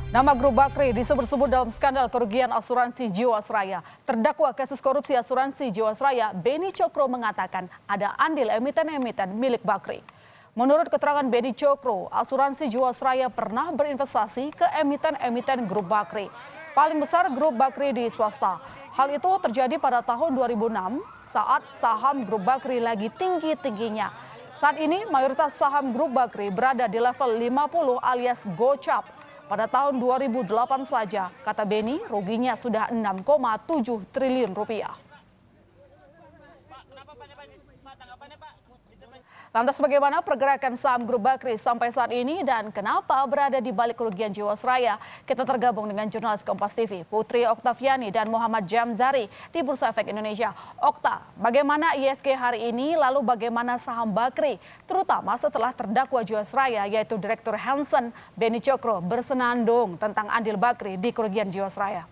Nama grup Bakri disebut-sebut dalam skandal kerugian asuransi Jiwasraya. Terdakwa kasus korupsi asuransi Jiwasraya, Beni Cokro mengatakan ada andil emiten-emiten milik Bakri. Menurut keterangan Beni Cokro, asuransi Jiwasraya pernah berinvestasi ke emiten-emiten grup Bakri. Paling besar grup Bakri di swasta. Hal itu terjadi pada tahun 2006 saat saham grup Bakri lagi tinggi-tingginya. Saat ini mayoritas saham grup Bakri berada di level 50 alias gocap. Pada tahun 2008 saja, kata Beni, ruginya sudah 6,7 triliun rupiah. Lantas bagaimana pergerakan saham grup Bakri sampai saat ini dan kenapa berada di balik kerugian Jiwasraya? Kita tergabung dengan jurnalis Kompas TV, Putri Oktaviani dan Muhammad Jamzari di Bursa Efek Indonesia. Okta, bagaimana ISG hari ini, lalu bagaimana saham Bakri, terutama setelah terdakwa Jiwasraya yaitu Direktur Hansen Beni Cokro bersenandung tentang andil Bakri di kerugian Jiwasraya?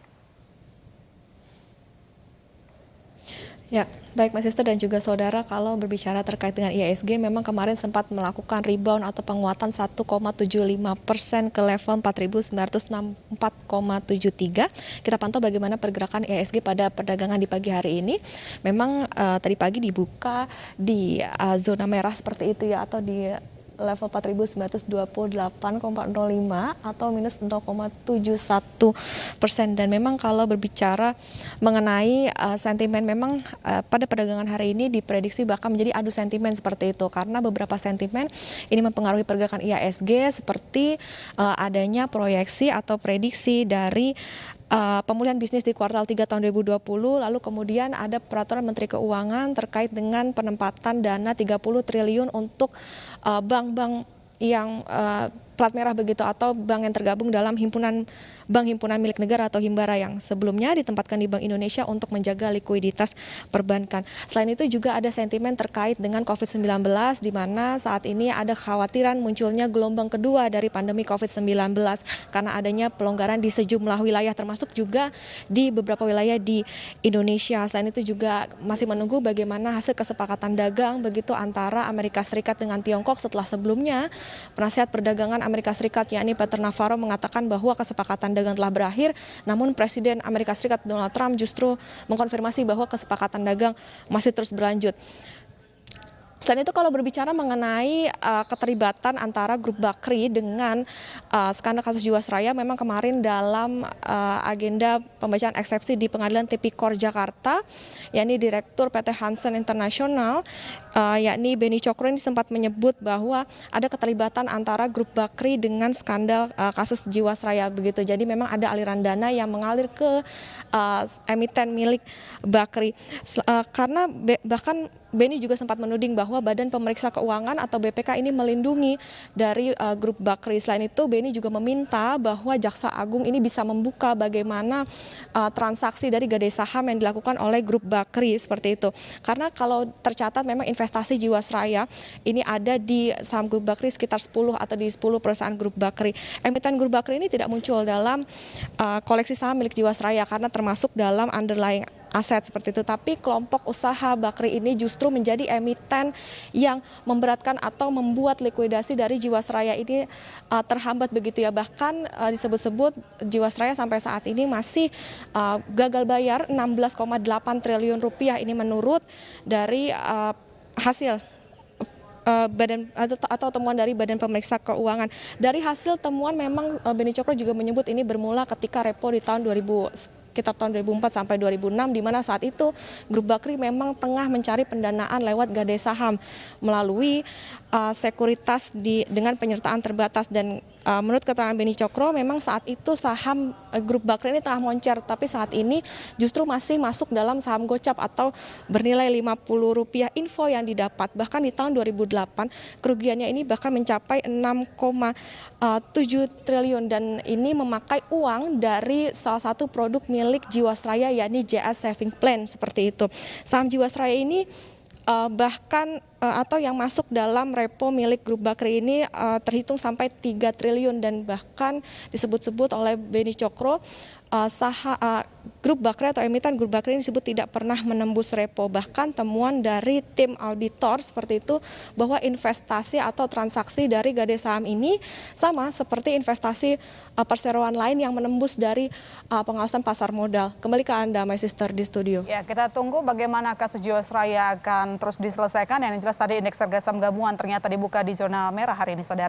Ya, baik Mas Sister dan juga saudara, kalau berbicara terkait dengan IHSG memang kemarin sempat melakukan rebound atau penguatan 1,75% ke level 4.964,73. Kita pantau bagaimana pergerakan IHSG pada perdagangan di pagi hari ini. Memang tadi pagi dibuka di zona merah seperti itu ya, atau di level 4.928,05 atau minus 0,71%. Dan memang kalau berbicara mengenai sentimen, memang pada perdagangan hari ini diprediksi bahkan menjadi adu sentimen seperti itu, karena beberapa sentimen ini mempengaruhi pergerakan IHSG seperti adanya proyeksi atau prediksi dari pemulihan bisnis di kuartal 3 tahun 2020, lalu kemudian ada peraturan Menteri Keuangan terkait dengan penempatan dana 30 triliun untuk bank-bank yang plat merah begitu, atau bank yang tergabung dalam bank himpunan milik negara atau Himbara yang sebelumnya ditempatkan di Bank Indonesia untuk menjaga likuiditas perbankan. Selain itu juga ada sentimen terkait dengan COVID-19, di mana saat ini ada kekhawatiran munculnya gelombang kedua dari pandemi COVID-19 karena adanya pelonggaran di sejumlah wilayah, termasuk juga di beberapa wilayah di Indonesia. Selain itu juga masih menunggu bagaimana hasil kesepakatan dagang begitu antara Amerika Serikat dengan Tiongkok setelah sebelumnya penasihat perdagangan Amerika Serikat yakni Peter Navarro mengatakan bahwa kesepakatan dagang telah berakhir, namun Presiden Amerika Serikat Donald Trump justru mengkonfirmasi bahwa kesepakatan dagang masih terus berlanjut. Selain itu kalau berbicara mengenai keterlibatan antara grup Bakri dengan skandal kasus Jiwasraya, memang kemarin dalam agenda pembacaan eksepsi di Pengadilan Tipikor Jakarta, yakni Direktur PT Hansen International, yakni Beni Cokro ini sempat menyebut bahwa ada keterlibatan antara grup Bakri dengan skandal kasus Jiwasraya begitu. Jadi memang ada aliran dana yang mengalir ke emiten milik Bakri, karena bahkan Beni juga sempat menuding bahwa Badan Pemeriksa Keuangan atau BPK ini melindungi dari grup Bakri. Selain itu, Beni juga meminta bahwa Jaksa Agung ini bisa membuka bagaimana transaksi dari gadai saham yang dilakukan oleh grup Bakri seperti itu. Karena kalau tercatat memang investasi Jiwasraya ini ada di saham grup Bakri sekitar 10 atau di 10 perusahaan grup Bakri. Emiten grup Bakri ini tidak muncul dalam koleksi saham milik Jiwasraya karena termasuk dalam underlying aset seperti itu, tapi kelompok usaha Bakri ini justru menjadi emiten yang memberatkan atau membuat likuidasi dari Jiwasraya ini terhambat begitu ya. Bahkan disebut-sebut Jiwasraya sampai saat ini masih gagal bayar 16,8 triliun rupiah, ini menurut dari hasil badan atau temuan dari Badan Pemeriksa Keuangan. Dari hasil temuan memang Beni Cokro juga menyebut ini bermula ketika repo di tahun 2004 sampai 2006, di mana saat itu grup Bakri memang tengah mencari pendanaan lewat gadai saham melalui sekuritas dengan penyertaan terbatas. Dan menurut keterangan Beni Cokro memang saat itu saham grup Bakri ini tengah moncer, tapi saat ini justru masih masuk dalam saham gocap atau bernilai Rp50 info yang didapat. Bahkan di tahun 2008 kerugiannya ini bahkan mencapai 6,7 triliun, dan ini memakai uang dari salah satu produk milik Jiwasraya yakni JS Saving Plan seperti itu. Saham Jiwasraya ini bahkan atau yang masuk dalam repo milik Grup Bakri ini terhitung sampai 3 triliun dan bahkan disebut-sebut oleh Beni Cokro Grup Bakri atau emiten Grup Bakri ini disebut tidak pernah menembus repo. Bahkan temuan dari tim auditor seperti itu bahwa investasi atau transaksi dari Gade Saham ini sama seperti investasi perseroan lain yang menembus dari pengawasan pasar modal. Kembali ke Anda, My Sister di studio. Ya, kita tunggu bagaimana kasus Jiwasraya akan terus diselesaikan. Yang jelas tadi indeks harga saham gabungan ternyata dibuka di zona merah hari ini, saudara.